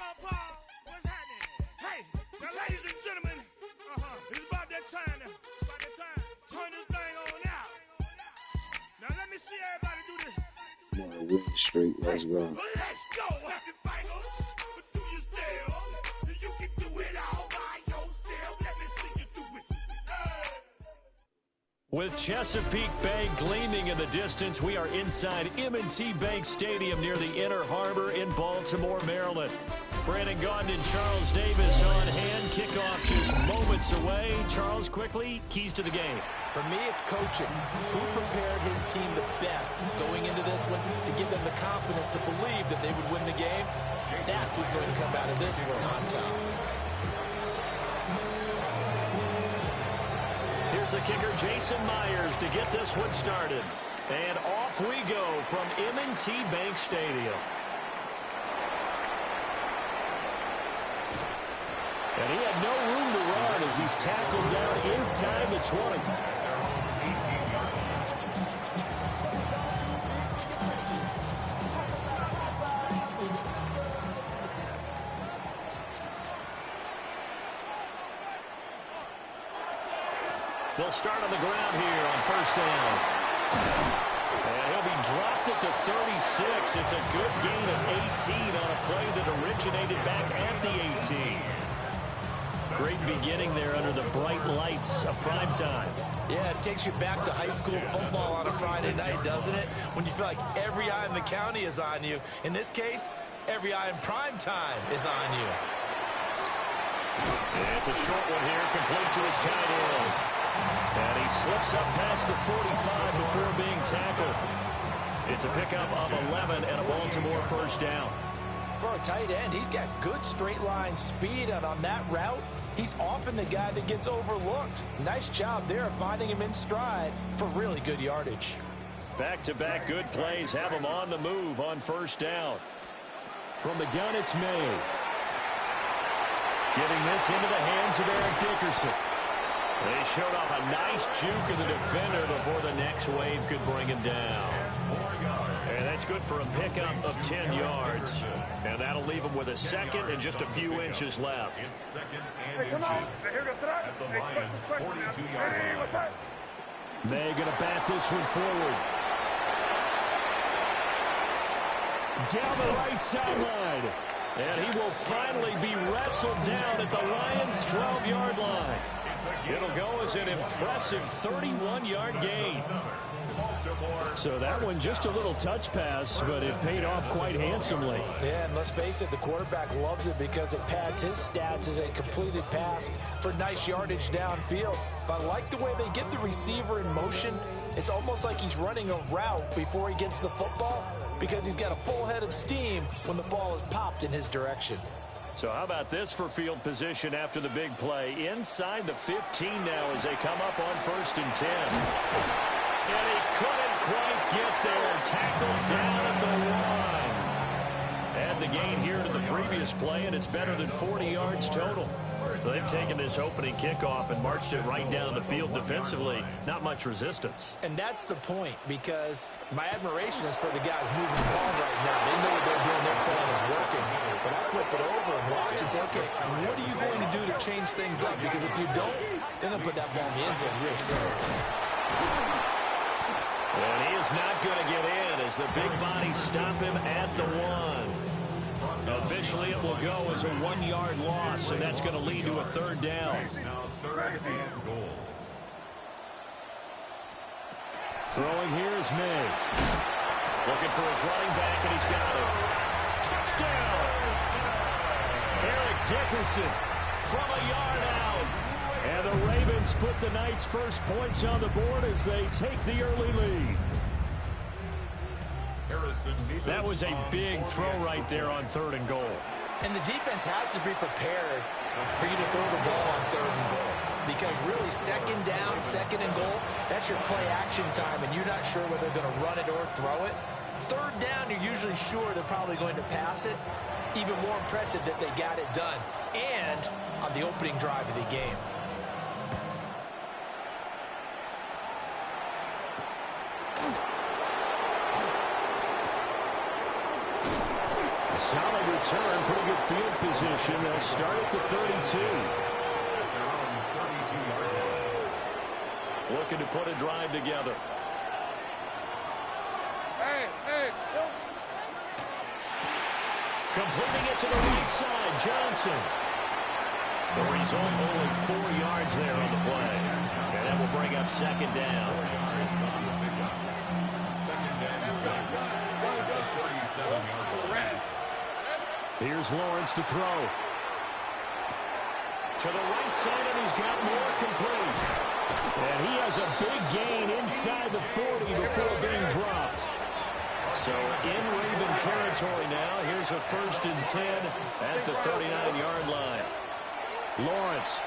What's happening? Hey, now, ladies and gentlemen, it's about that time. Turn this thing on out. Now, let me see everybody do this. More win streak. Let's go. Let's go. Happy fingers. Do you still? You can do it all by yourself. Let me see you do it. With Chesapeake Bay gleaming in the distance, we are inside M&T Bank Stadium near the Inner Harbor in Baltimore, Maryland. Brandon Gaudin and Charles Davis on hand. Kickoff just moments away. Charles, quickly, keys to the game. For me, it's coaching. Who prepared his team the best going into this one to give them the confidence to believe that they would win the game? That's who's going to come out of this one on top. Here's the kicker, Jason Myers, to get this one started. And off we go from M&T Bank Stadium. And he had no room to run as he's tackled down inside the 20. They'll start on the ground here on first down. And he'll be dropped at the 36. It's a good gain of 18 on a play that originated back at the 18. Great beginning there under the bright lights of prime time. Yeah, it takes you back to high school football on a Friday night, doesn't it? When you feel like every eye in the county is on you. In this case, every eye in prime time is on you. And it's a short one here, complete to his tight end. And he slips up past the 45 before being tackled. It's a pickup of 11 and a Baltimore first down. For a tight end, he's got good straight line speed, and on that route, he's often the guy that gets overlooked. Nice job there of finding him in stride for really good yardage. Back-to-back good plays have him on the move on first down. From the gun, it's May. Getting this into the hands of Eric Dickerson. They showed off a nice juke of the defender before the next wave could bring him down. And that's good for a pickup of 10 yards. And that'll leave him with a second and just a few inches left. May going to bat this one forward. Down the right sideline. And he will finally be wrestled down at the Lions' 12-yard line. It'll go as an impressive 31-yard gain. So that one just a little touch pass, but it paid off quite handsomely. Yeah, and let's face it, the quarterback loves it because it pads his stats as a completed pass for nice yardage downfield. But I like the way they get the receiver in motion. It's almost like he's running a route before he gets the football because he's got a full head of steam when the ball is popped in his direction. So how about this for field position after the big play? Inside the 15 now as they come up on first and 10. And he couldn't quite get there. Tackled down at the 1. Add the gain here to the previous play, and it's better than 40 yards total. So they've taken this opening kickoff and marched it right down the field defensively. Not much resistance. And that's the point, because my admiration is for the guys moving the ball right now. They know what they're doing. Their plan is working. But I flip it over and watch and say, okay, what are you going to do to change things up? Because if you don't, they're going to put that ball in the end zone real soon. And he is not going to get in as the big bodies stop him at the 1. Officially, it will go as a 1-yard loss, and that's going to lead to a third down. Throwing here is May. Looking for his running back, and he's got it. Touchdown! Eric Dickerson from a yard out. And the Ravens put the Knights' first points on the board as they take the early lead. That was a big throw right there on 3rd and goal. And the defense has to be prepared for you to throw the ball on 3rd and goal. Because really, 2nd down, 2nd and goal, that's your play action time, and you're not sure whether they're going to run it or throw it. 3rd down, you're usually sure they're probably going to pass it. Even more impressive that they got it done. And on the opening drive of the game. Solid return, pretty good field position. They'll start at the 32. Looking to put a drive together. Completing it to the right side, Johnson. The result, only 4 yards there on the play. And that will bring up second down. Here's Lawrence to throw. To the right side, and he's got more complete. And he has a big gain inside the 40 before being dropped. So in Raven territory now. Here's a 1st and 10 at the 39-yard line. Lawrence.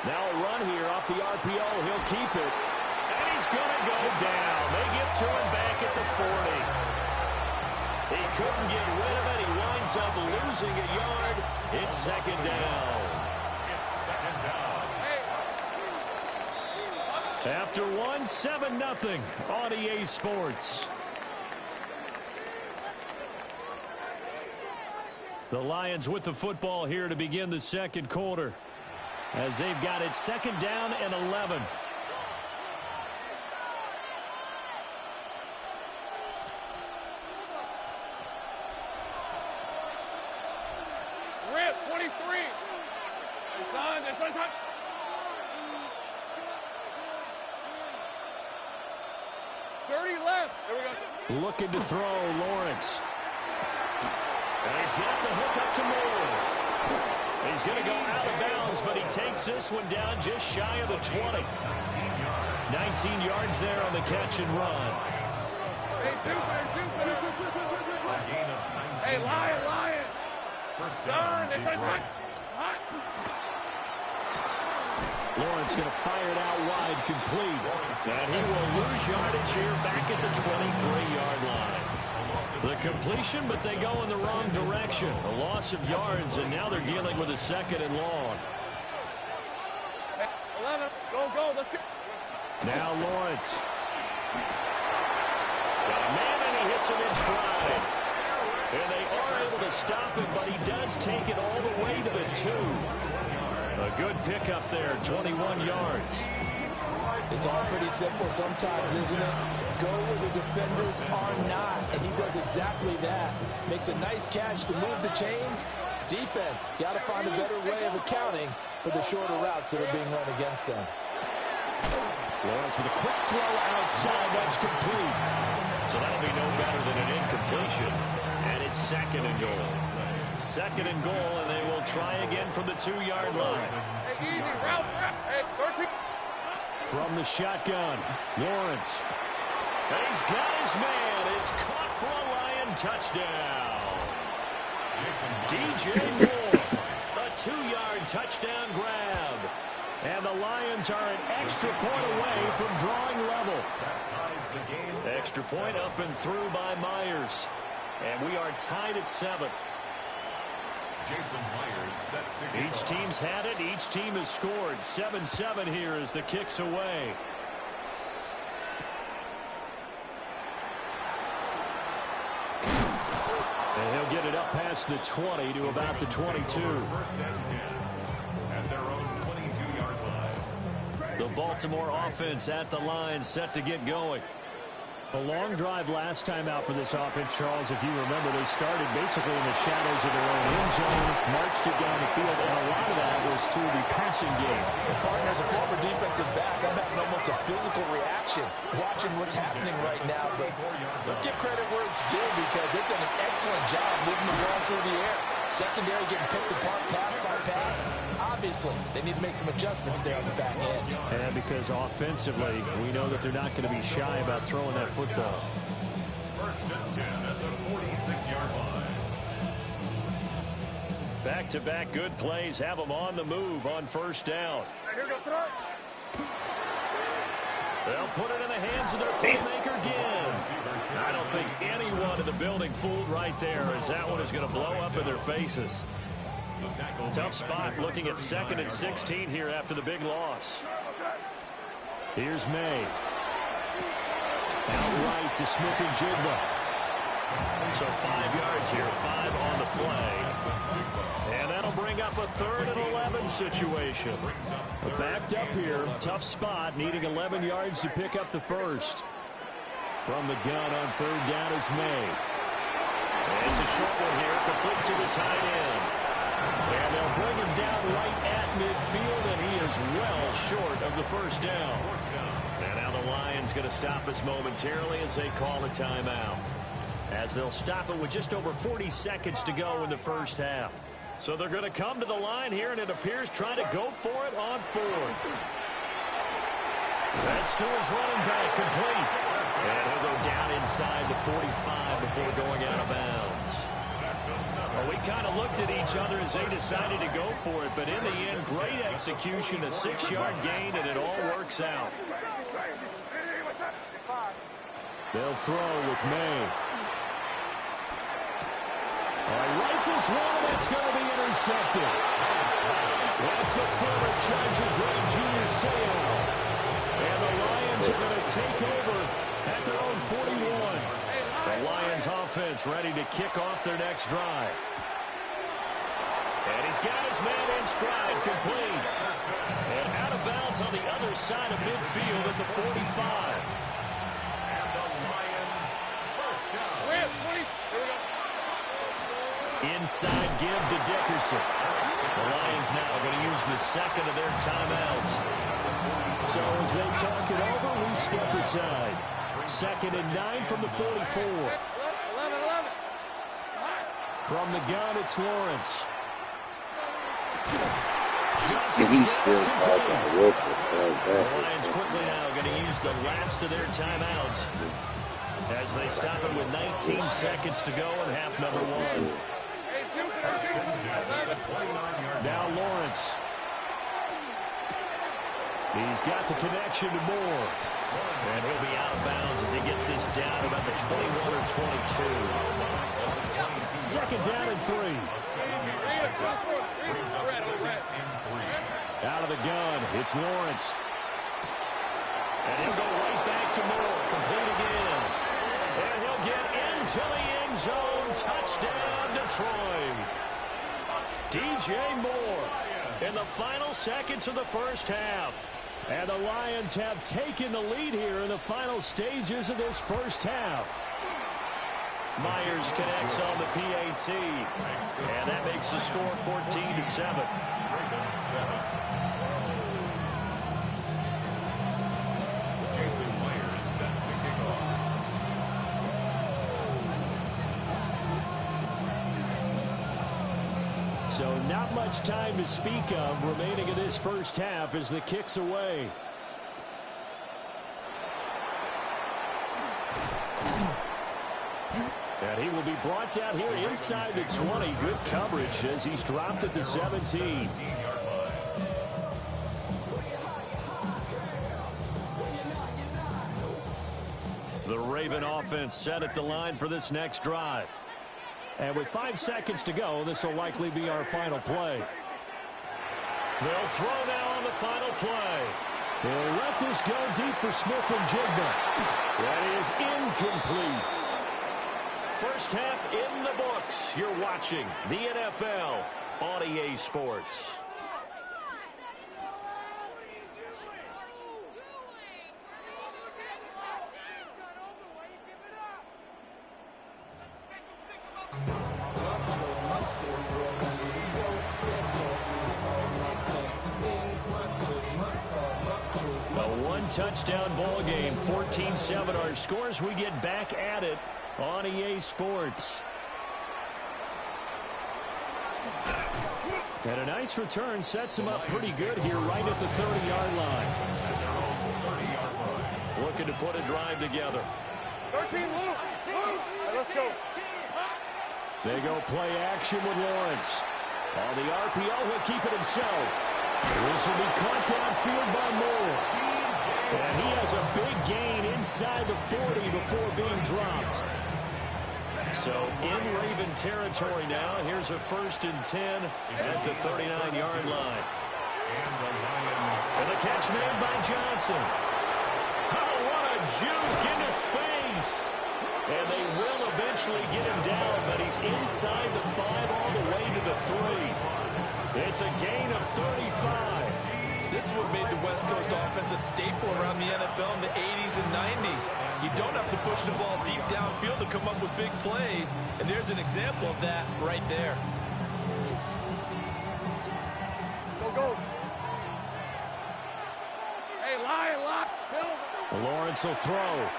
Now a run here off the RPO. He'll keep it. And he's going to go down. They get to him back at the 40. He couldn't get rid of it. He winds up losing a yard. It's second down. After 7-0 on EA Sports. The Lions with the football here to begin the second quarter, as they've got it second down and 11. Rip, 23. Hey, son, that's on top. Left. There we go. Looking to throw, Lawrence. And he's got the hook up to Moore. He's going to go out of bounds, but he takes this one down just shy of the 20. 19 yards there on the catch and run. Hey, Lion. First down. That's hot. Lawrence going to fire it out wide, complete. And he will lose yardage here back at the 23-yard line. The completion, but they go in the wrong direction. A loss of yards, and now they're dealing with a 2nd and long. 11. Go. Let's go. Now Lawrence. Got a man, and he hits him in stride. And they are able to stop him, but he does take it all the way to the 2. A good pickup there, 21 yards. It's all pretty simple sometimes, isn't it? Go where the defenders are not, and he does exactly that. Makes a nice catch to move the chains. Defense, got to find a better way of accounting for the shorter routes that are being run against them. Lawrence with a quick throw outside. That's complete. So that'll be no better than an incompletion. And it's 2nd and goal. 2nd and goal, and they will try again from the 2-yard line. Hey, easy, route. Hey, 13. From the shotgun, Lawrence. And he's got his man. It's caught for a Lion touchdown. DJ Moore, a 2-yard touchdown grab. And the Lions are an extra point away from drawing level. Extra point up and through by Myers. And we are tied at 7. Each team's had it. Each team has scored. 7-7 here as the kick's away. And he'll get it up past the 20 to about the 22. The Baltimore offense at the line, set to get going. A long drive last time out for this offense, Charles. If you remember, they started basically in the shadows of their own end zone, marched it down the field, and a lot of that was through the passing game. And partner, as a former defensive back, I'm having almost a physical reaction watching what's happening right now. But let's give credit where it's due, because they've done an excellent job moving the ball through the air. Secondary getting picked apart pass by pass. Obviously, they need to make some adjustments there on the back end. And because offensively, we know that they're not going to be shy about throwing that football. 1st and 10 at the 46-yard line. Back-to-back good plays have them on the move on 1st down. Here goes throw. They'll put it in the hands of their playmaker again. I don't think anyone in the building fooled right there, as that one is going to blow up in their faces. Tough spot looking at 2nd and 16 here after the big loss. Here's May. Out right to Smith and Jigba. So 5 yards here, 5 on the play. And that'll bring up a 3rd and 11 situation. Backed up here, tough spot, needing 11 yards to pick up the first. From the gun on 3rd down, it's May. It's a short one here, complete to the tight end. And they'll bring him down right at midfield, and he is well short of the first down. And now the Lions going to stop us momentarily as they call a timeout. As they'll stop it with just over 40 seconds to go in the first half. So they're going to come to the line here, and it appears trying to go for it on 4th. That's to his running back, complete. And he'll go down inside the 45 before going out of bounds. Well, we kind of looked at each other as they decided to go for it, but in the end, great execution, a 6-yard gain, and it all works out. They'll throw with May. Rifles one, that's going to be intercepted. That's the former Charger Greg Jr. Sale. And the Lions are going to take over at their own 41. The Lions offense ready to kick off their next drive. And he's got his man in stride, complete. And out of bounds on the other side of midfield at the 45. And the Lions first down. Here we go. Inside give to Dickerson. The Lions now going to use the second of their timeouts. So as they talk it over, we step aside. 2nd and 9 from the 44. 11. From the gun, it's Lawrence. He's still talking to work The Lions quickly now going to use the last of their timeouts as they stop it with 19 seconds to go in half number 1. Now Lawrence. He's got the connection to Moore. And he'll be out of bounds as he gets this down about the 21 or 22. 2nd down and 3. Out of the gun, it's Lawrence. And he'll go right back to Moore, complete again. And he'll get into the end zone. Touchdown, Detroit. DJ Moore in the final seconds of the first half. And the Lions have taken the lead here in the final stages of this first half. Myers connects on the PAT. And that makes the score 14-7. Jason Myers set to kick off. So not much time to speak of remaining in this first half as the kick's away. And he will be brought down here inside the 20. Good coverage as he's dropped at the 17. The Raven offense set at the line for this next drive. And with 5 seconds to go, this will likely be our final play. They'll throw now on the final play. They'll let this go deep for Smith and Jigba. That is incomplete. First half in the books. You're watching the NFL on EA Sports. Touchdown ball game, 14-7 our scores. We get back at it on EA Sports. And a nice return sets him up pretty good here right at the 30-yard line. Looking to put a drive together. 13, Luke. Let's go. They go play action with Lawrence. On the RPO, he'll keep it himself. This will be caught downfield by Moore. And he has a big gain inside the 40 before being dropped. So in Raven territory now. Here's a 1st and 10 at the 39-yard line. And the catch made by Johnson. Oh, what a juke into space. And they will eventually eventually get him down, but he's inside the 5 all the way to the 3. It's a gain of 35. This is what made the West Coast offense a staple around the NFL in the 80s and 90s. You don't have to push the ball deep downfield to come up with big plays, and there's an example of that right there. Go. Hey, Lion, lock, Silver. Lawrence will throw.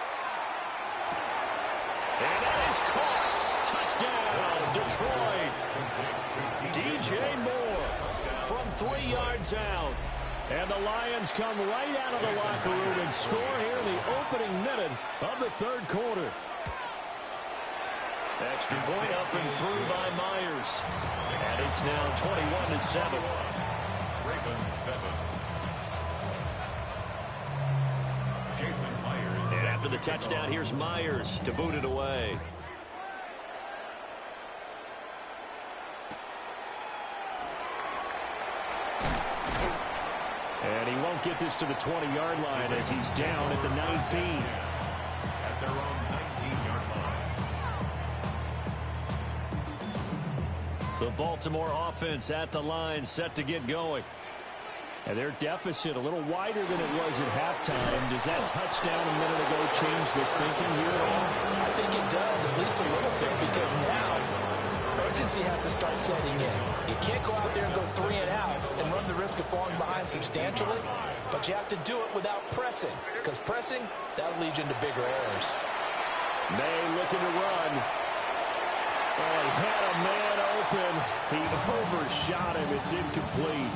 And that is caught. Touchdown, Detroit. DJ Moore from 3 yards out. And the Lions come right out of the locker room and score here in the opening minute of the third quarter. Extra point up and through by Myers. And it's now 21-7. Ravens 7. Jason Myers. And after the touchdown, here's Myers to boot it away. And he won't get this to the 20-yard line as he's down at the 19. At their own 19-yard line. The Baltimore offense at the line, set to get going. And their deficit a little wider than it was at halftime. Does that touchdown a minute ago change the thinking here at all? I think it does, at least a little bit, because now urgency has to start setting in. You can't go out there and go 3 and out and run the risk of falling behind substantially, but you have to do it without pressing, because pressing, that'll lead you into bigger errors. May looking to run. Oh, he had a man open. He overshot him. It's incomplete.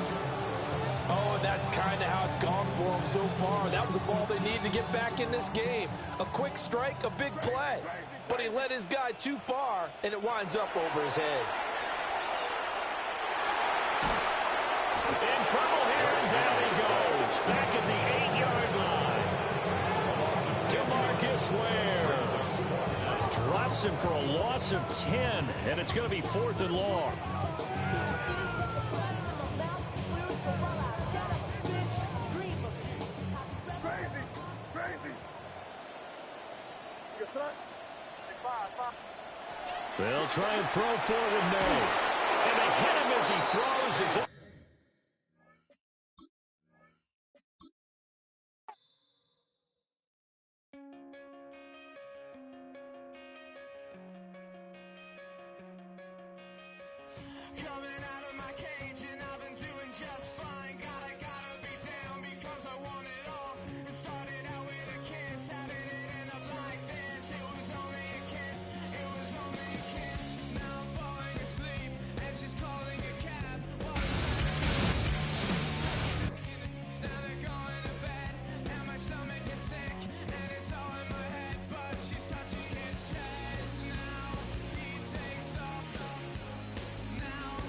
Oh, and that's kind of how it's gone for them so far. That was a ball they need to get back in this game. A quick strike, a big play. But he led his guy too far, and it winds up over his head. In trouble here, and down he goes. Back at the 8-yard line. DeMarcus Ware drops him for a loss of 10, and it's going to be 4th and long. They'll try and throw forward now. And they hit him as he throws. Coming out of my cage and I've been doing just fine. Gotta be down because I want it all. It started out with a kiss. How did it end up like this? It was only a kiss. It was only a kiss. Now I'm falling asleep and she's calling a cab. Now they're going to bed and my stomach is sick and it's all in my head. But she's touching his chest now. He takes off. Now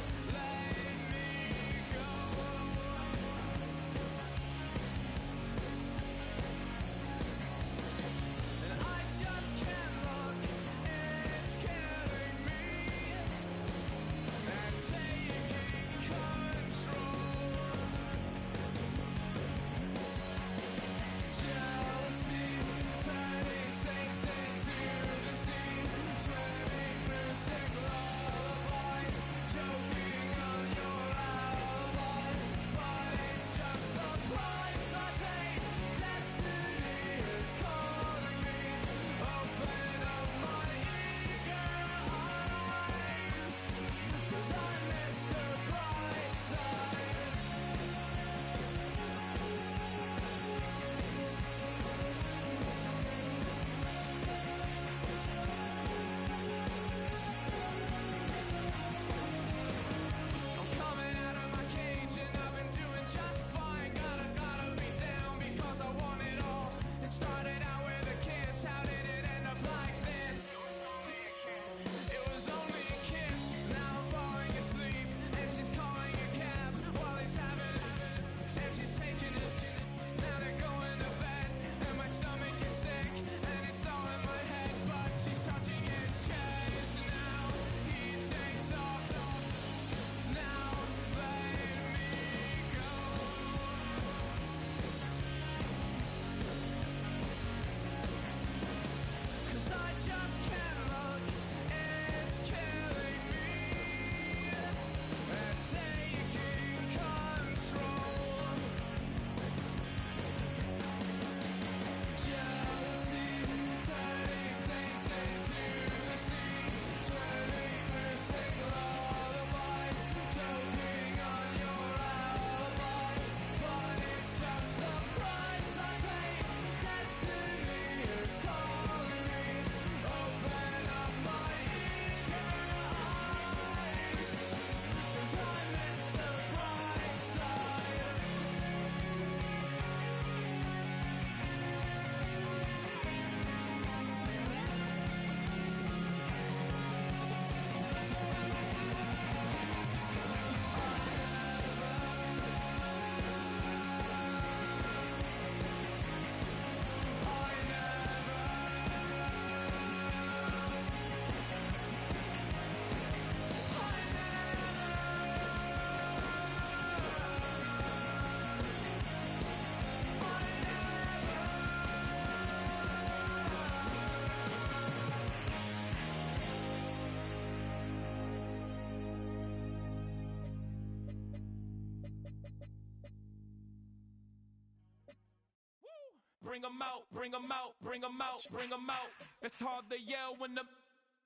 bring 'em out, bring 'em out, bring 'em out, bring 'em out. It's hard to yell when the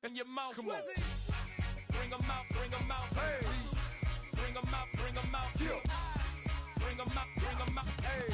in your mouth. Come on. Bring 'em out, bring 'em out. Hey. Bring 'em out, bring 'em out. Yeah. Bring 'em out, bring 'em out. Hey.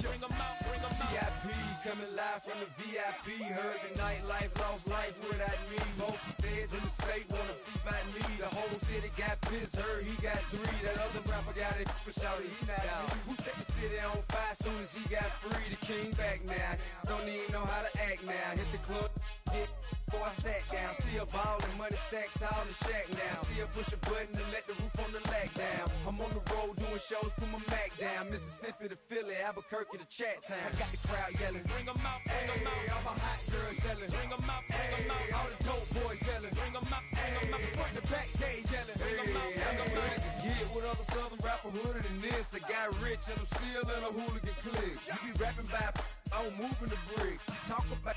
Bring 'em out, bring 'em out. VIP coming live from the VIP. Heard the nightlife, lost life without me. Most feds in the state wanna see by me. The whole city got pissed, heard he got 3. That other rapper got it, but shouted he not out. Who set the city on fire soon as he got free? The king back now. Don't even know how to act now. Hit the club, get before I sat down. Still ballin', money stacked tall in the shack now. Still push a button and let the roof on the lack down. I'm on the road doing shows, put my Mac down. Mississippi to Philly, Albuquerque to Chat Town. I got the crowd yelling, bring 'em out, bring 'em out. All my hot girls yelling, bring 'em out, bring 'em out. All the dope boys yelling, bring 'em out, bring 'em out. Front to back, they yelling, bring 'em out, bring 'em out. To get with other southern rapper hooded than this. I got rich and I'm still in a hooligan clique. You be rapping by, I'm moving the bricks. You talk about,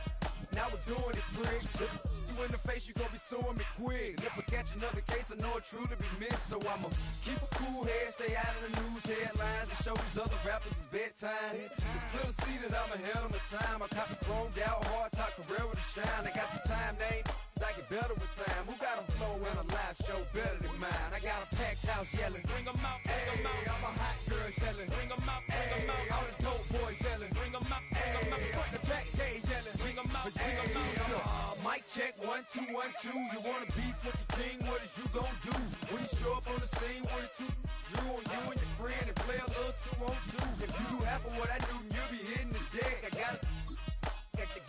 now we're doing it, bricks. You in the face, you gon' be suing me quick. If I catch another case, I know it truly be missed. So I'ma keep a cool head, stay out of the news headlines, and show these other rappers it's bedtime. It's clear to see that I'm ahead of my time. I caught the chromed out, hard top career with a shine. I got some time, they ain't I get better with time. Who got a flow and a live show better than mine? I got a packed house yelling, bring 'em out, bring 'em out. All my hot girls yelling, bring 'em out, bring 'em out. All the dope boys yelling, bring 'em out, bring 'em out. Front the back, they yelling, bring 'em out, bring 'em out. Mic check, 1 2 1 2. You wanna beef with the king? What is you gon' do when you show up on the scene? 1 or 2 drew on you and your friend and play a little 2 on 2. If you do half of what I do, you'll be hitting the deck. I gotta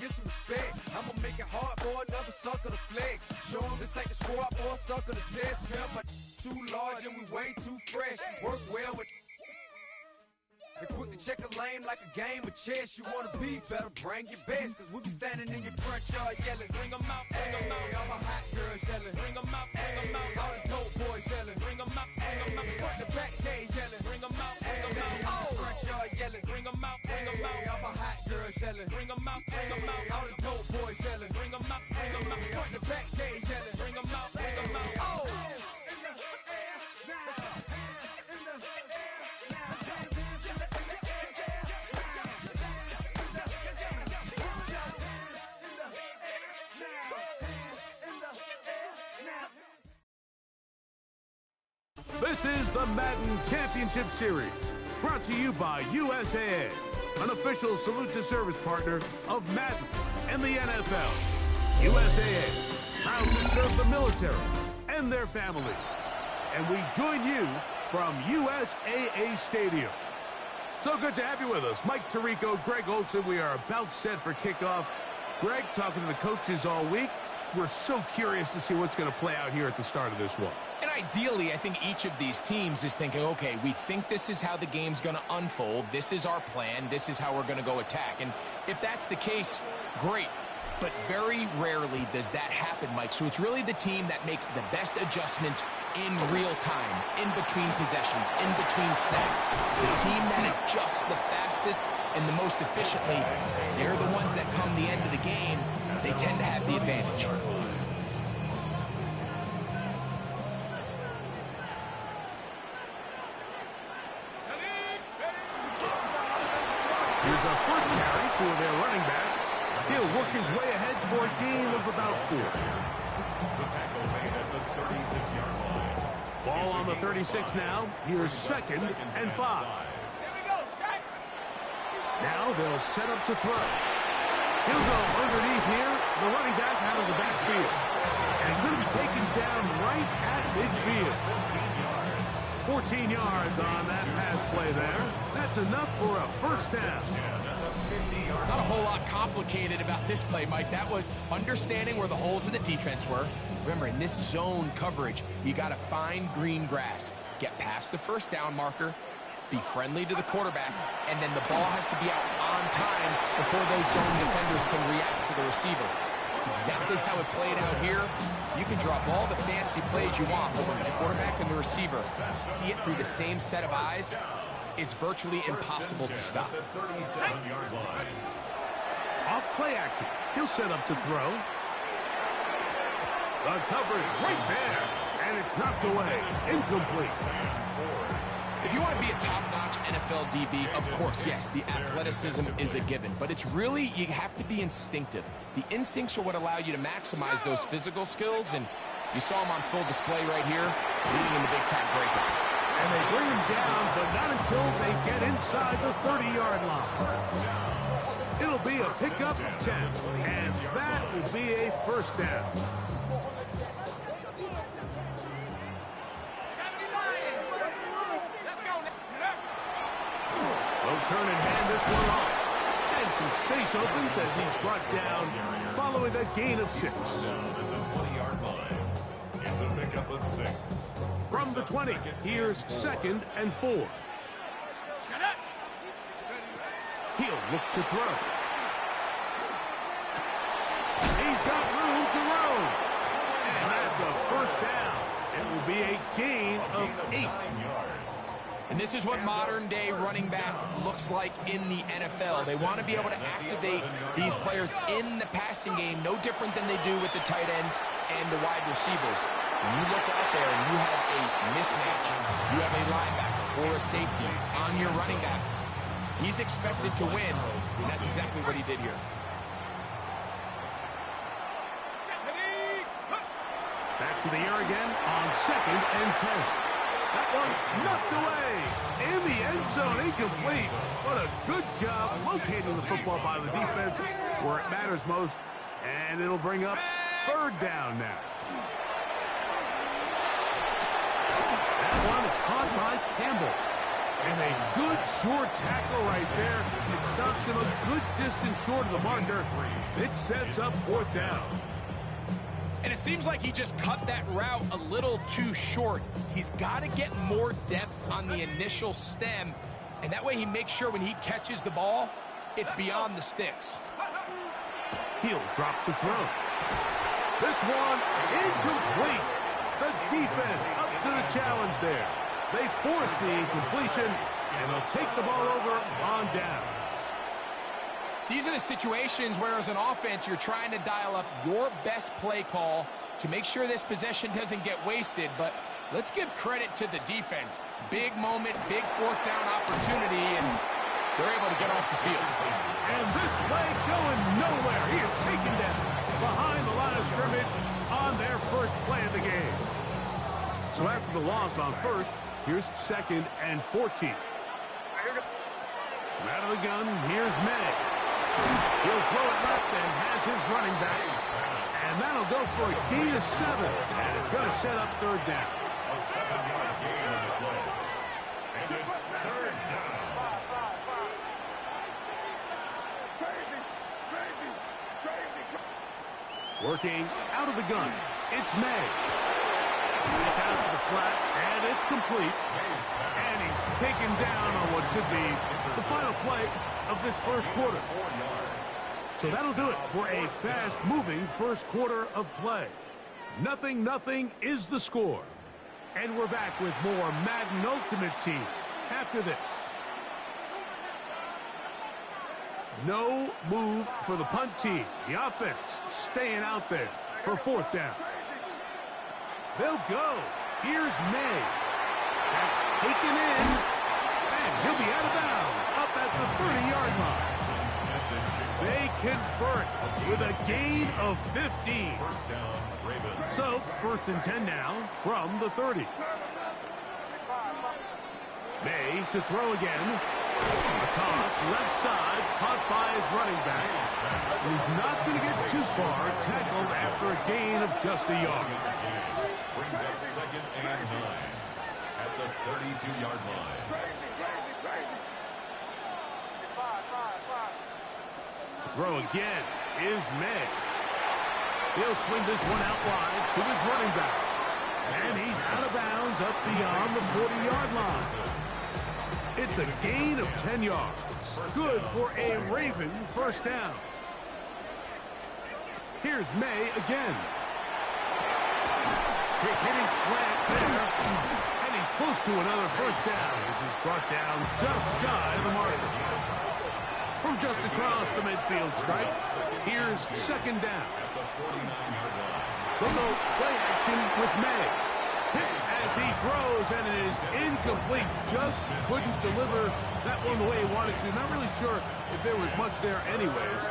get some respect. I'ma make it hard for another sucker to flex. Show 'em this ain't the squad for a sucker to test. Pimp, my too large and we way too fresh. Work well with and quick to check a lane like a game of chess. You wanna be better, bring your best. Cause we be standing in your front yard yelling, bring 'em out, bring 'em out. All my hot girls yelling, bring 'em out, bring 'em out. All the dope boys yelling, bring 'em out, bring 'em out. Front the back, they yelling, bring 'em out, bring 'em out. Oh, front yard yelling, bring 'em out, bring 'em out. All my hot girls yelling, bring 'em out, bring 'em out. All the dope boys yelling, bring 'em out, bring 'em out. Front the back, they yelling, bring 'em out, bring 'em out. Oh. This is the Madden Championship Series, brought to you by USAA, an official salute to service partner of Madden and the NFL. USAA, proud to serve the military and their families. And we join you from USAA Stadium. So good to have you with us. Mike Tirico, Greg Olson, we are about set for kickoff. Greg, talking to the coaches all week. We're so curious to see what's going to play out here at the start of this one. And ideally, I think each of these teams is thinking, okay, we think this is how the game's going to unfold. This is our plan. This is how we're going to go attack. And if that's the case, great. But very rarely does that happen, Mike. So it's really the team that makes the best adjustments in real time, in between possessions, in between snaps. The team that adjusts the fastest and the most efficiently, they're the ones that come the end of the game. They tend to have the advantage. Here's a first carry for their running back. He'll work his way ahead for a gain of about 4. The tackle made at the 36-yard line. Ball on the 36 now. Here's 2nd and 5. Now they'll set up to throw. He'll go underneath here. The running back out of the backfield. And he's going to be taken down right at midfield. 14 yards on that pass play there. That's enough for a first down. Not a whole lot complicated about this play, Mike. That was understanding where the holes of the defense were. Remember, in this zone coverage, you got to find green grass. Get past the first down marker, be friendly to the quarterback, and then the ball has to be out on time before those zone defenders can react to the receiver. It's exactly how it played out here. You can drop all the fancy plays you want, but when the quarterback and the receiver see it through the same set of eyes, it's virtually impossible to stop. Off play action. He'll set up to throw. The coverage right there, and it's knocked away. Incomplete. If you want to be a top-notch NFL DB, of course, yes, the athleticism is a given. But it's really, you have to be instinctive. The instincts are what allow you to maximize those physical skills, and you saw him on full display right here, leading in the big-time breakout. And they bring him down, but not until they get inside the 30-yard line. It'll be a pickup of 10, and that will be a first down. They'll turn and hand this one off. And some space opens as he's brought down following a gain of 6. Down at the 20-yard line. It's a pickup of 6. From the 20, here's 2nd and 4. He'll look to throw. He's got room to roam. And that's a first down. It will be a gain of 8. And this is what modern-day running back looks like in the NFL. They want to be able to activate these players in the passing game, no different than they do with the tight ends and the wide receivers. When you look out there and you have a mismatch, you have a linebacker or a safety on your running back, he's expected to win, and that's exactly what he did here. Back to the air again on 2nd and 10. That one knocked away in the end zone, incomplete. What a good job locating the football by the defense where it matters most. And it'll bring up 3rd down now. That one is caught by Campbell. And a good short tackle right there. It stops him a good distance short of the marker. It sets up 4th down. And it seems like he just cut that route a little too short. He's got to get more depth on the initial stem, and that way he makes sure when he catches the ball, it's beyond the sticks. He'll drop to throw. This one incomplete. The defense up to the challenge there. They force the incompletion, and they'll take the ball over on down. These are the situations where, as an offense, you're trying to dial up your best play call to make sure this possession doesn't get wasted. But let's give credit to the defense. Big moment, big 4th down opportunity, and they're able to get off the field. And this play going nowhere. He is taken down behind the line of scrimmage on their first play of the game. So after the loss on 1st, here's 2nd and 14. Out of the gun, here's May. He'll throw it left and has his running back. And that'll go for a gain of 7. And it's going to set up 3rd down. A 7-yard gain on the play. And it's 3rd down. Working out of the gun, it's May. It's out to the flat, and it's complete. And he's taken down on what should be the final play of this first quarter. So that'll do it for a fast-moving first quarter of play. 0-0 is the score. And we're back with more Madden Ultimate Team after this. No move for the punt team. The offense staying out there for 4th down. They'll go. Here's May. That's taken in. And he'll be out of bounds up at the 30-yard line. They convert with a gain of 15. So, 1st and 10 now from the 30. May to throw again. A toss, left side, caught by his running back. He's not going to get too far, tackled after a gain of just a yard. Brings up 2nd and 9 at the 32-yard line. To throw again is May. He'll swing this one out wide to his running back. And he's out of bounds up beyond the 40-yard line. It's a gain of 10 yards. Good for a Raven first down. Here's May again. Quick hitting slant there. And he's close to another first down. This is brought down just shy of the marker. From just across the midfield stripe, here's 2nd down. They'll go play action with May. Hit As he throws, and it is incomplete. Just couldn't deliver that one the way he wanted to. Not really sure if there was much there anyways.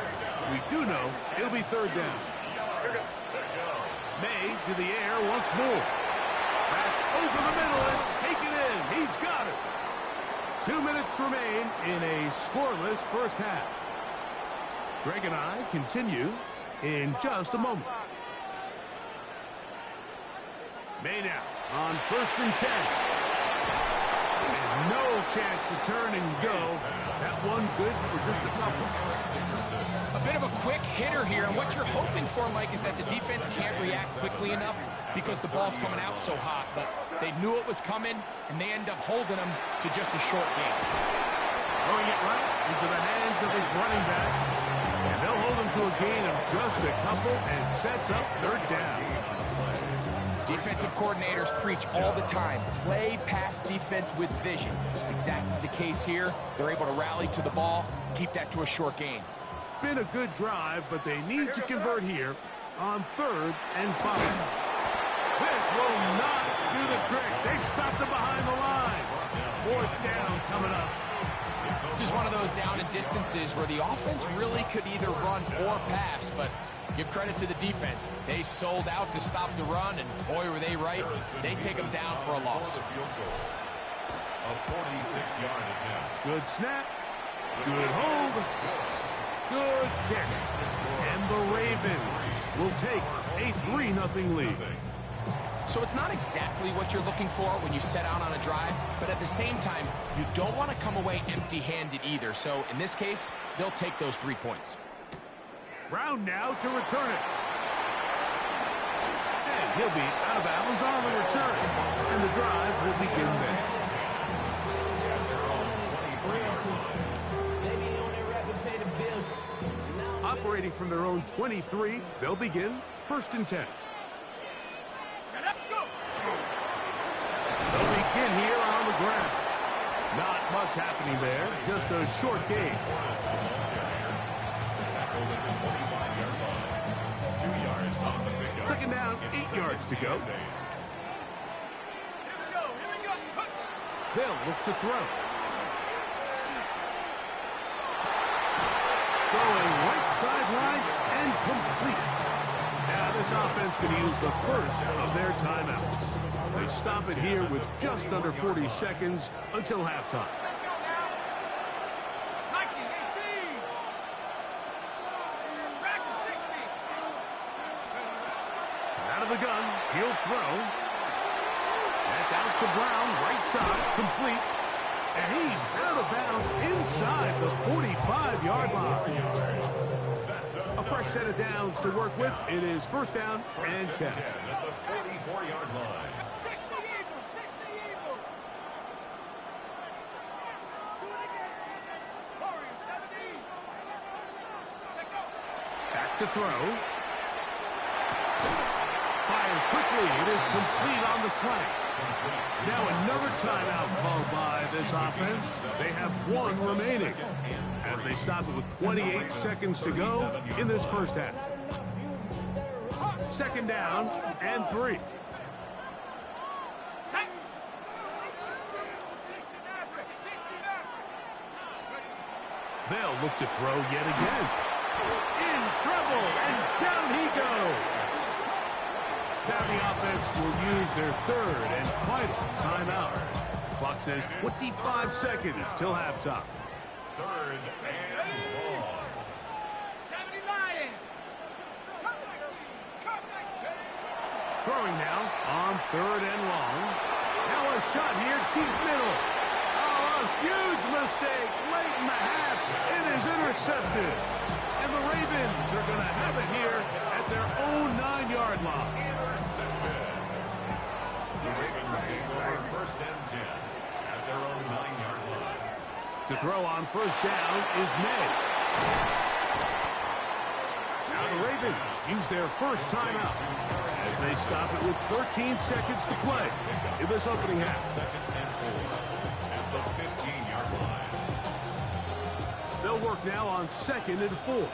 We do know it'll be third down. May to the air once more. That's over the middle and taken in. He's got it. 2 minutes remain in a scoreless first half. Greg and I continue in just a moment. May now on 1st and 10. And no chance to turn and go. That one good for just a couple. A bit of a quick hitter here, and what you're hoping for, Mike, is that the defense can't react quickly enough because the ball's coming out so hot. But they knew it was coming, and they end up holding them to just a short game. Throwing it right into the hands of his running back. And they'll hold him to a gain of just a couple and sets up third down. Defensive coordinators preach all the time, play pass defense with vision. It's exactly the case here. They're able to rally to the ball, keep that to a short gain. Been a good drive, but they need to convert here on 3rd and 5. This will not do the trick. They've stopped him behind the line. 4th down coming up. This is one of those down and distances where the offense really could either run or pass, but give credit to the defense. They sold out to stop the run, and boy, were they right. They take them down for a loss. A 46-yard attempt. Good snap. Good hold. Good kick. And the Ravens will take a 3-0 lead. So it's not exactly what you're looking for when you set out on a drive, but at the same time, you don't want to come away empty-handed either. So in this case, they'll take those 3 points. Brown now to return it. And he'll be out of bounds on the return. And the drive will begin then. Operating from their own 23, they'll begin 1st and 10. They'll begin here on the ground. Not much happening there, just a short gain. Second down, 8 yards to go. They'll look to throw. Going right sideline and complete. Now this offense can use the first of their timeouts. They stop it here with just under 40 seconds until halftime. Out of the gun, he'll throw. That's out to Brown, right side, complete. And he's out of bounds inside the 45-yard line. A fresh set of downs to work with. It is 1st down and 10. At the 44-yard line. Back to throw. Fires quickly. It is complete on the slant. Now another timeout called by this offense. They have 1 remaining as they stop it with 28 seconds to go in this first half. 2nd down and 3. They'll look to throw yet again. In trouble, and down he goes. Now the offense will use their 3rd and final timeout. Clock says 25 seconds till halftime. 3rd and long. 70 Lions. Throwing now on 3rd and long. Now a shot here, deep middle. Oh, a huge mistake late in the half. It is intercepted. And the Ravens are going to have it here at their own 9-yard line. The Ravens take over 1st and 10 at their own 9-yard line. To throw on 1st down is May. Now the Ravens use their first timeout as they stop it with 13 seconds to play in this opening half. 2nd and 4 at the 15-yard line. They'll work now on 2nd and 4.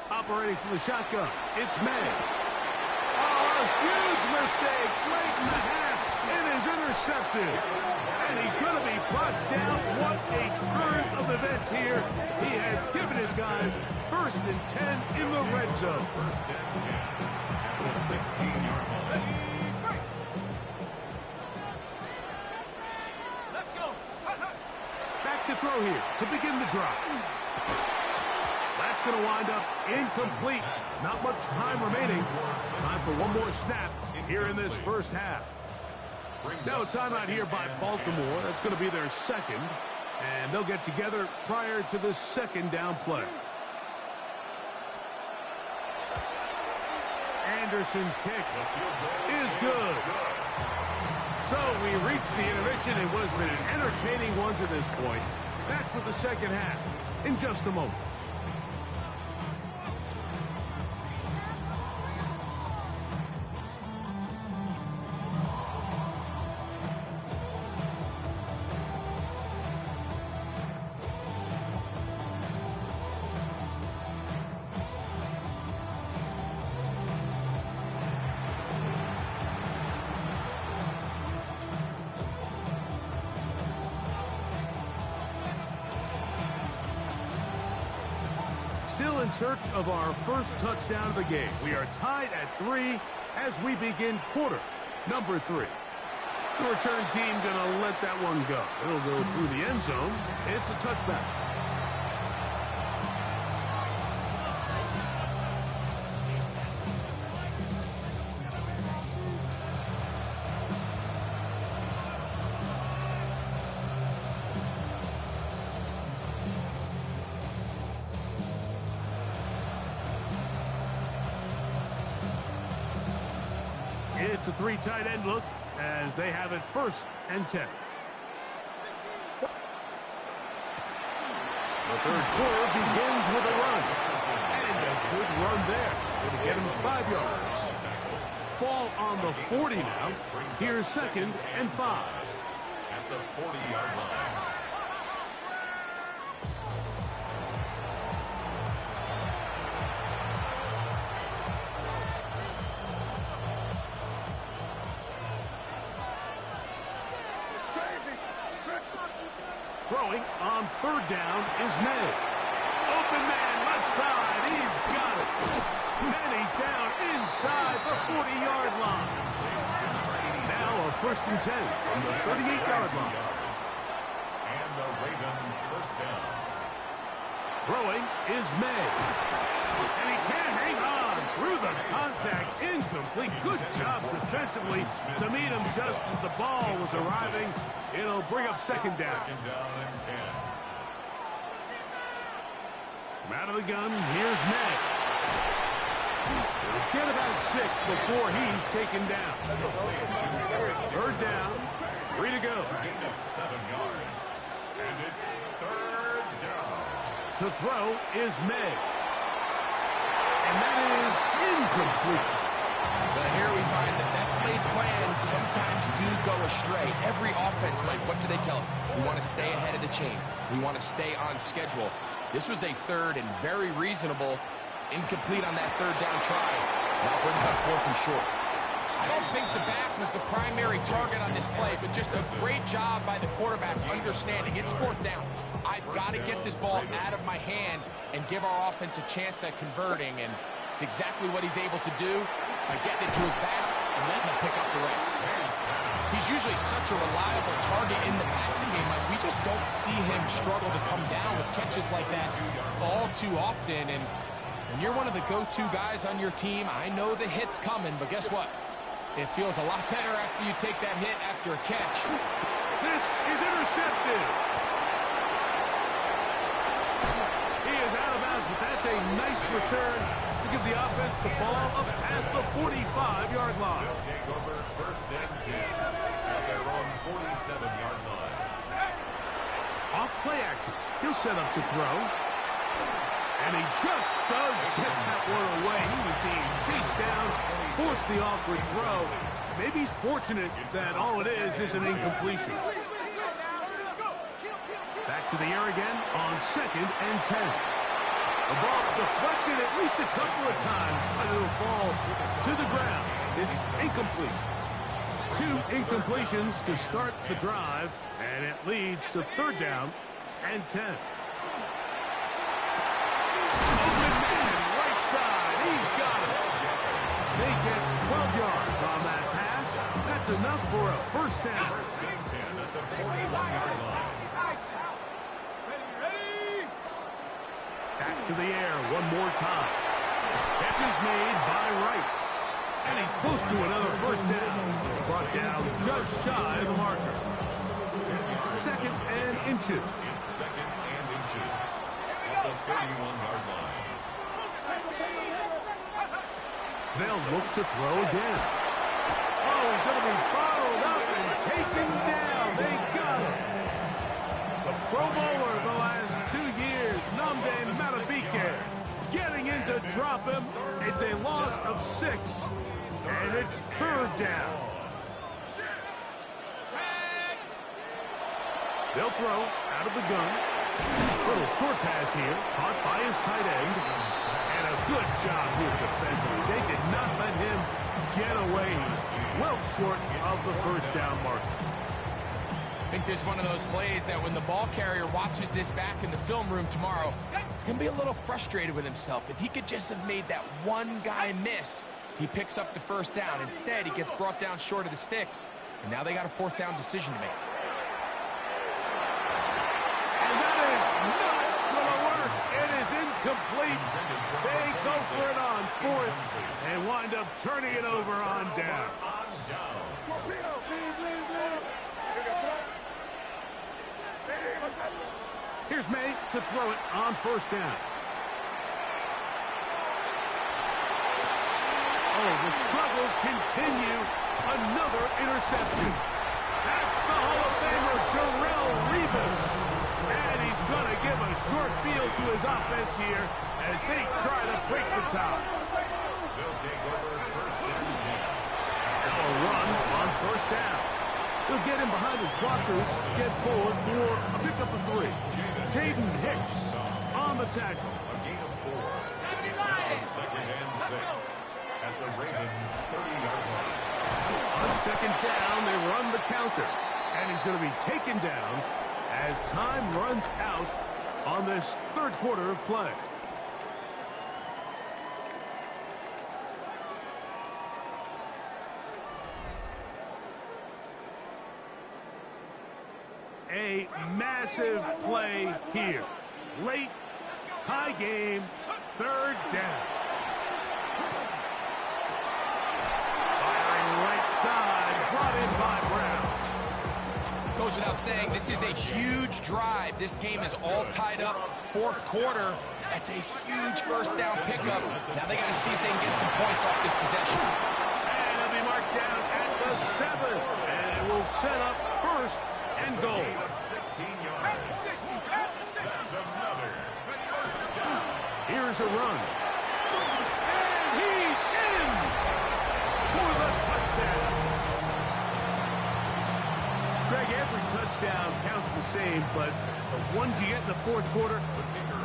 Operating from the shotgun, it's May. Oh, a huge mistake late in the half. It is intercepted. And he's going to be brought down. What a turn of events here. He has given his guys 1st and 10 in the red zone. 1st and 10 at the 16-yard line. Let's go. Back to throw here to begin the drive. That's going to wind up incomplete. Not much time remaining. Time for one more snap here in this first half. Now a timeout here by Baltimore. That's going to be their second. And they'll get together prior to the second down play. Anderson's kick is good. So we reached the intermission in what has been an entertaining one to this point. Back with the second half in just a moment. Still in search of our first touchdown of the game. We are tied at 3 as we begin quarter number 3. The return team going to let that one go. It'll go through the end zone. It's a touchback. It's a 3 tight end look as they have it 1st and 10. The third quarter begins with a run. And a good run there. Going to get him 5 yards. Ball on the 40 now. Here's 2nd and 5. At the 40-yard line. Throwing on 3rd down is May. Open man, left side. He's got it. And he's down inside the 40-yard line. Now a 1st and 10 from the 38-yard line. And the Raven 1st down. Throwing is May. And he can't hang on through the contact. Incomplete. Good job defensively to meet him just as the ball was arriving. It'll bring up 2nd down. 2nd down and 10. From out of the gun, here's May. He'll get about 6 before he's taken down. 3rd down. 3 to go. Gain of 7 yards. And it's 3rd down. To throw is May. And that is incomplete. But here we find the best laid plans sometimes do go astray. Every offense, Mike, what do they tell us? We want to stay ahead of the chains. We want to stay on schedule. This was a 3rd and very reasonable incomplete on that 3rd down try. Now brings up 4th and short. I don't think the back was the primary target on this play, but just a great job by the quarterback understanding it's 4th down. I've got to get this ball out of my hand and give our offense a chance at converting, and it's exactly what he's able to do by getting it to his back and letting him pick up the rest. He's usually such a reliable target in the passing game. Like, we just don't see him struggle to come down with catches like that all too often. And when you're one of the go-to guys on your team, I know the hit's coming, but guess what? It feels a lot better after you take that hit after a catch. This is intercepted. He is out of bounds, but that's a nice return to give the offense the ball up past the 45-yard line. They'll take over 1st and 10 at their own 47-yard line. Off play action. He'll set up to throw. And he just does get that one away. He was being chased down, forced the awkward throw. Maybe he's fortunate that all it is an incompletion. Back to the air again on 2nd and 10. The ball deflected at least a couple of times, but it'll fall to the ground. It's incomplete. 2 incompletions to start the drive, and it leads to 3rd down and 10. Open man, right side. He's got it. They get 12 yards on that pass. That's enough for a 1st down. 10 at the 41-yard line. Back to the air one more time. Catch is made by Wright. And he's close to another 1st down. He's brought down just shy of the marker. 2nd and inches. It's 2nd and inches at the 31-yard line. They'll look to throw again. Oh, he's going to be bottled up and taken down. They got him. The Pro Bowler the last 2 years, Nnamdi Madubuike, getting in to drop him. It's a loss of 6, and it's 3rd down. They'll throw out of the gun. Little short pass here, caught by his tight end. And a good job here defensively. They did not let him get away. He's well short of the 1st down marker. I think there's one of those plays that when the ball carrier watches this back in the film room tomorrow, he's going to be a little frustrated with himself. If he could just have made that one guy miss, he picks up the 1st down. Instead, he gets brought down short of the sticks, and now they got a 4th down decision to make. And that is not going to work. It is incomplete. They go for it on 4th and wind up turning it over on down. Here's May to throw it on 1st down. Oh, the struggles continue. Another interception. That's the Hall of Famer, Darrelle Revis. And he's going to give a short field to his offense here as they try to break the tie. They'll take over 1st and 10. They'll run on 1st down. He'll get him behind his blockers, get forward for a pickup of 3. Jaden Hicks on the tackle. A gain of 4. It's now 2nd and 6 at the Ravens' 30-yard line. On 2nd down, they run the counter. And he's going to be taken down as time runs out on this 3rd quarter of play. A massive play here. Late, tie game, 3rd down. Firing right side, brought in by Brown. Goes without saying, this is a huge drive. This game is all tied up. 4th quarter, that's a huge 1st down pickup. Now they got to see if they can get some points off this possession. And it'll be marked down at the 7. And it will set up 1st and goal. 16 yards. That's another 1st down. Here's a run. And he's in for the touchdown. Greg, every touchdown counts the same, but the ones you get in the 4th quarter,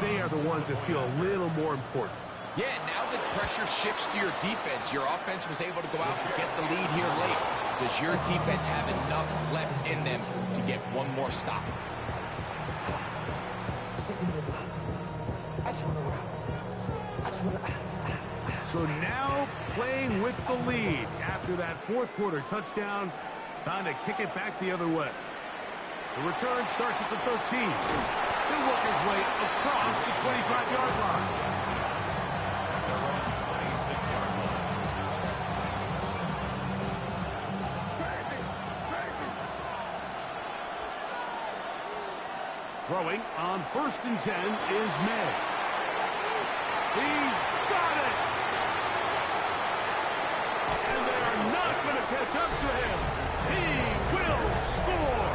they are the ones that feel a little more important. Yeah, now that pressure shifts to your defense, your offense was able to go out and get the lead here late. Does your defense have enough left in them to get one more stop? So now playing with the lead after that 4th quarter touchdown, time to kick it back the other way. The return starts at the 13. He'll work his way across the 25-yard line. Throwing on 1st and 10 is May. He's got it! And they are not going to catch up to him. He will score!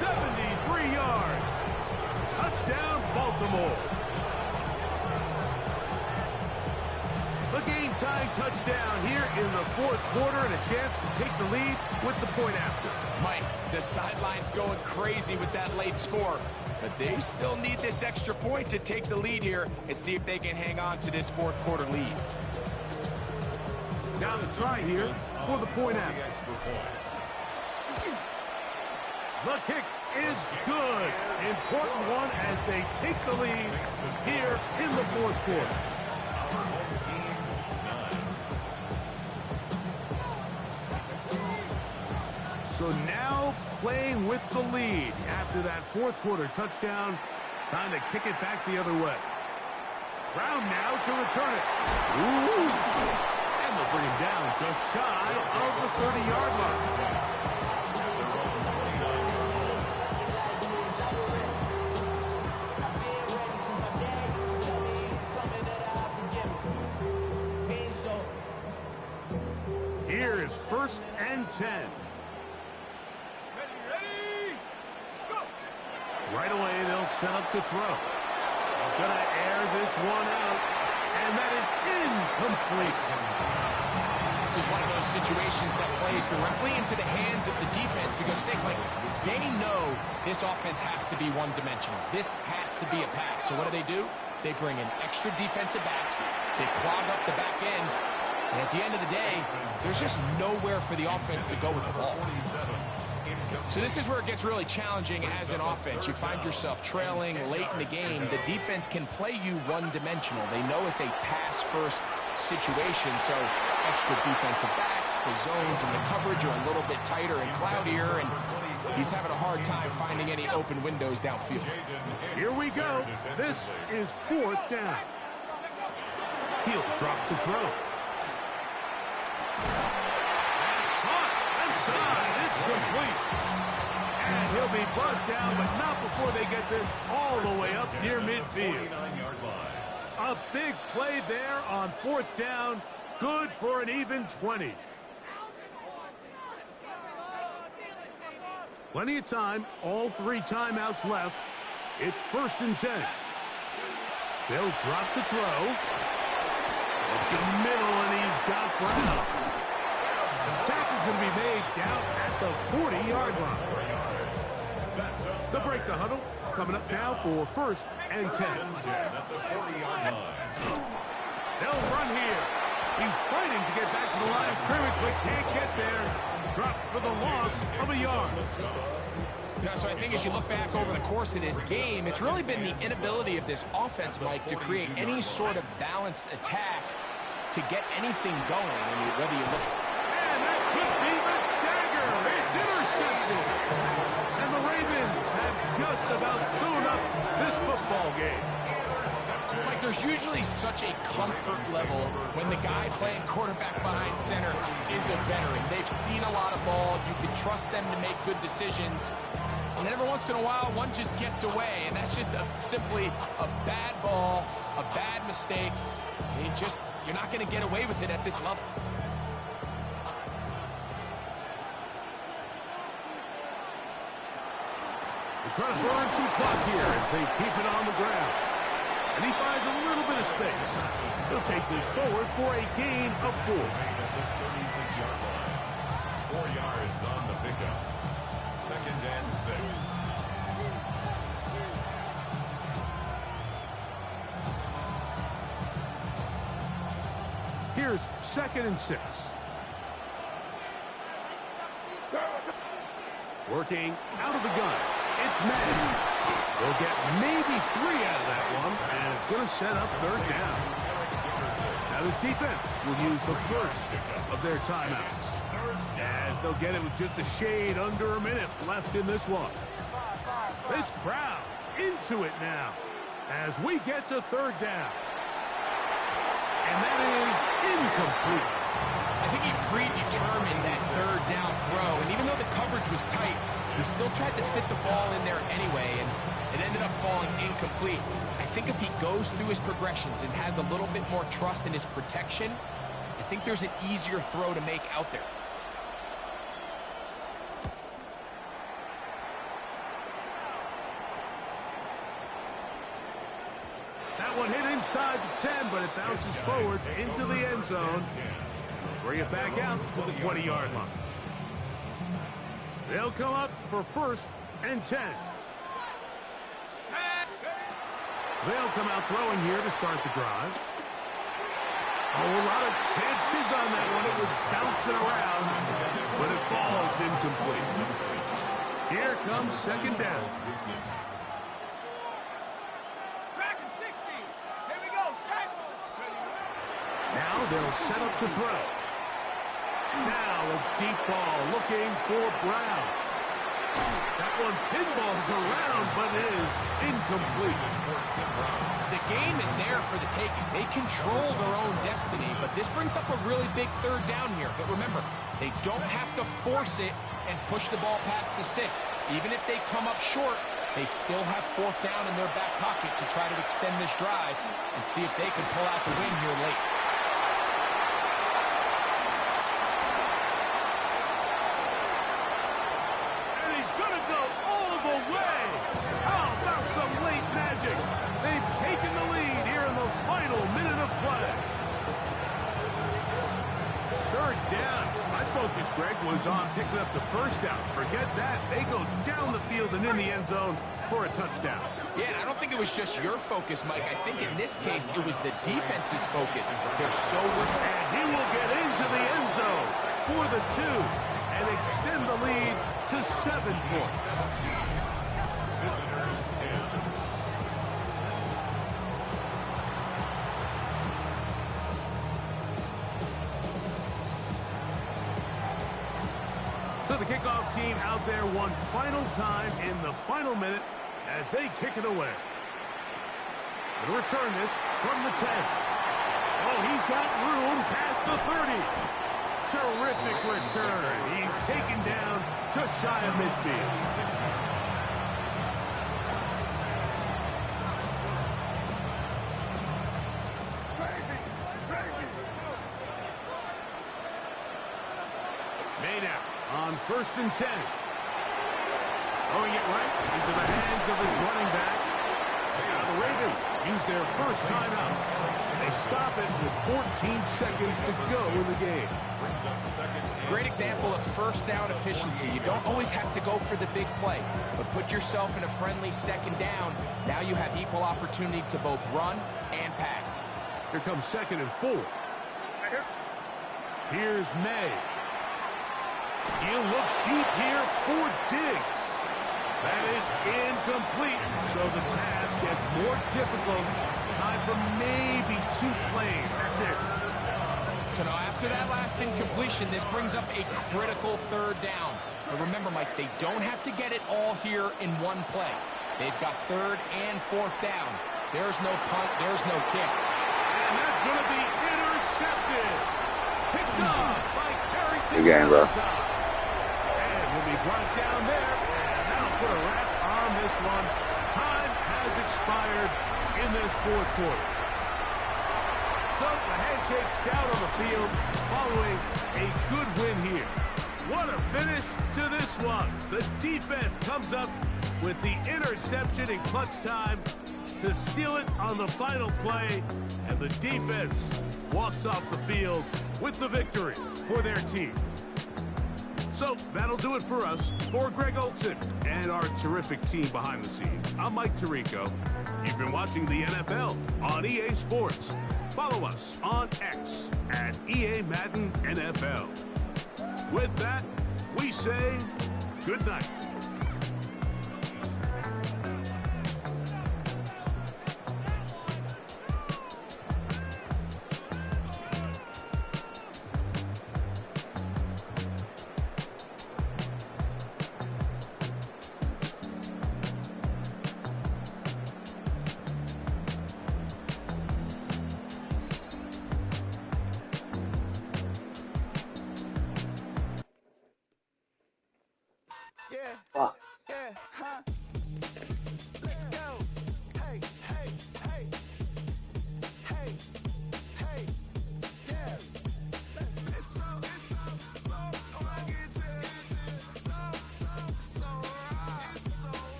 73 yards. Touchdown, Baltimore. The game-tying touchdown here in the 4th quarter and a chance to take the lead with the point after. Mike, the sideline's going crazy with that late score, but they still need this extra point to take the lead here and see if they can hang on to this 4th quarter lead. Now the try here for the point after. The kick is good. Important one as they take the lead here in the fourth quarter. So now playing with the lead after that fourth quarter touchdown. Time to kick it back the other way. Brown now to return it. Ooh. And they'll bring him down just shy of the 30-yard line. Here is 1st and 10. Right away, they'll set up to throw. He's going to air this one out, and that is incomplete. This is one of those situations that plays directly into the hands of the defense because they know this offense has to be one-dimensional. This has to be a pass. So what do? They bring in extra defensive backs. They clog up the back end. And at the end of the day, there's just nowhere for the offense to go with the ball. So this is where it gets really challenging as an offense. You find yourself trailing late in the game. The defense can play you one-dimensional. They know it's a pass-first situation, so extra defensive backs, the zones and the coverage are a little bit tighter and cloudier, and he's having a hard time finding any open windows downfield. Here we go. This is 4th down. He'll drop to throw. It's complete. And he'll be brought down, but not before they get this all the way up near midfield. A big play there on 4th down. Good for an even 20. Plenty of time. All 3 timeouts left. It's 1st and 10. They'll drop to throw. Up the middle, and he's got Brown. The tackle's going to be made down at the 40-yard line. They'll break the huddle. Coming up now for 1st and 10. They'll run here. He's fighting to get back to the line of scrimmage, but can't get there. Dropped for the loss of a yard. Yeah, so I think as you look back over the course of this game, it's really been the inability of this offense, Mike, to create any sort of balanced attack to get anything going. I mean, whether you look could be the dagger. It's intercepted. And the Ravens have just about sewn up this football game. Like, there's usually such a comfort level when the guy playing quarterback behind center is a veteran. They've seen a lot of ball. You can trust them to make good decisions. And then every once in a while, one just gets away. And that's just simply a bad ball, a bad mistake. You're not going to get away with it at this level. Trying to burn some clock here as they keep it on the ground. And he finds a little bit of space. He'll take this forward for a gain of 4. 36-yard line. 4 yards on the pickup. 2nd and 6. Here's 2nd and 6. Working out of the gun. It's Madden. They'll get maybe 3 out of that one, and it's going to set up 3rd down. Now this defense will use the first of their timeouts, as they'll get it with just a shade under a minute left in this one. This crowd into it now as we get to 3rd down. And that is incomplete. I think he predetermined that 3rd down throw, and even though the coverage was tight, he still tried to fit the ball in there anyway, and it ended up falling incomplete. I think if he goes through his progressions and has a little bit more trust in his protection, I think there's an easier throw to make out there. That one hit inside the 10, but it bounces forward into the end zone. Bring it back out to the 20-yard line. They'll come up for 1st and 10. They'll come out throwing here to start the drive. Oh, a lot of chances toes on that one. It was bouncing around, but it falls incomplete. Here comes second down. Tracking 60. Here we go. Sack. Now they'll set up to throw. Now a deep ball looking for Brown. That one pinballs around, but is incomplete. The game is there for the taking. They control their own destiny, but this brings up a really big third down here. But remember, they don't have to force it and push the ball past the sticks. Even if they come up short, they still have fourth down in their back pocket to try to extend this drive and see if they can pull out the win here late. And he's going to go all the way. How about some late magic? They've taken the lead here in the final minute of play. Third down. My focus, Greg, was on picking up the first down. Forget that. They go down the field and in the end zone for a touchdown. Yeah, I don't think it was just your focus, Mike. I think in this case, it was the defense's focus. They're so... And he will get into the end zone for the 2 and extend the lead to 7 points. Visitors 10. So the kickoff team out there one final time in the final minute as they kick it away. They'll return this from the 10. Oh, he's got room past the 30. Terrific return. He's taken down just shy of midfield. Maynard on 1st and 10. Throwing it right into the hands of his running back. Now the Ravens use their first timeout. They stop it with 14 seconds to go in the game. Great example of first down efficiency. You don't always have to go for the big play, but put yourself in a friendly second down. Now you have equal opportunity to both run and pass. Here comes 2nd and 4. Here's May. He'll look deep here for Diggs. That is incomplete, so the task gets more difficult. Time for maybe 2 plays. That's it. So now after that last incompletion, this brings up a critical third down. But remember, Mike, they don't have to get it all here in one play. They've got 3rd and 4th down. There's no punt, there's no kick. And that's going to be intercepted. Picked up by Carrington. Good game, bro. And will be brought down there. And that'll put a wrap on this one. Time has expired in this 4th quarter. So the handshake's down on the field following a good win here. What a finish to this one. The defense comes up with the interception in clutch time to seal it on the final play, and the defense walks off the field with the victory for their team. So that'll do it for us. For Greg Olson and our terrific team behind the scenes, I'm Mike Tirico. You've been watching the NFL on EA Sports. Follow us on X at EA Madden NFL. With that, we say good night.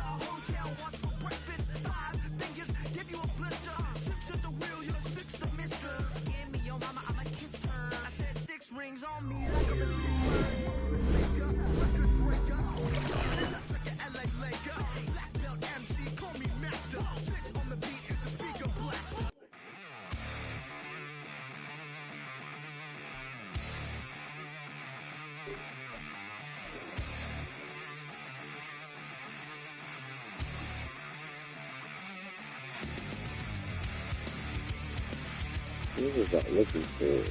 Hotel, what's for breakfast? 5 fingers, give you a blister. 6 What was I looking for?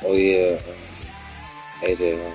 Oh yeah, AJ.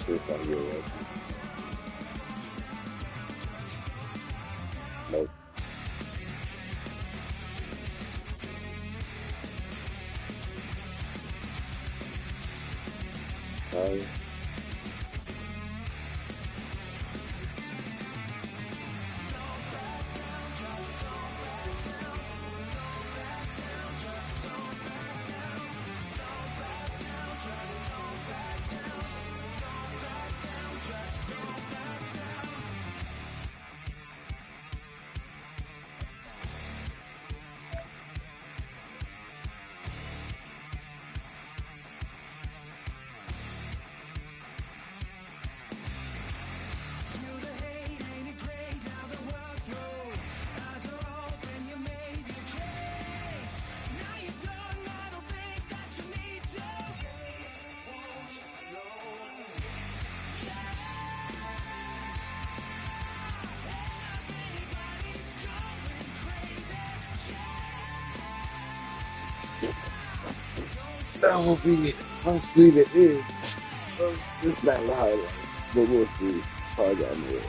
See if I get it. Nope. That will be how sweet it is. It's not loud, but we'll see. Probably got more.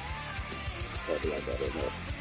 Probably like that enough.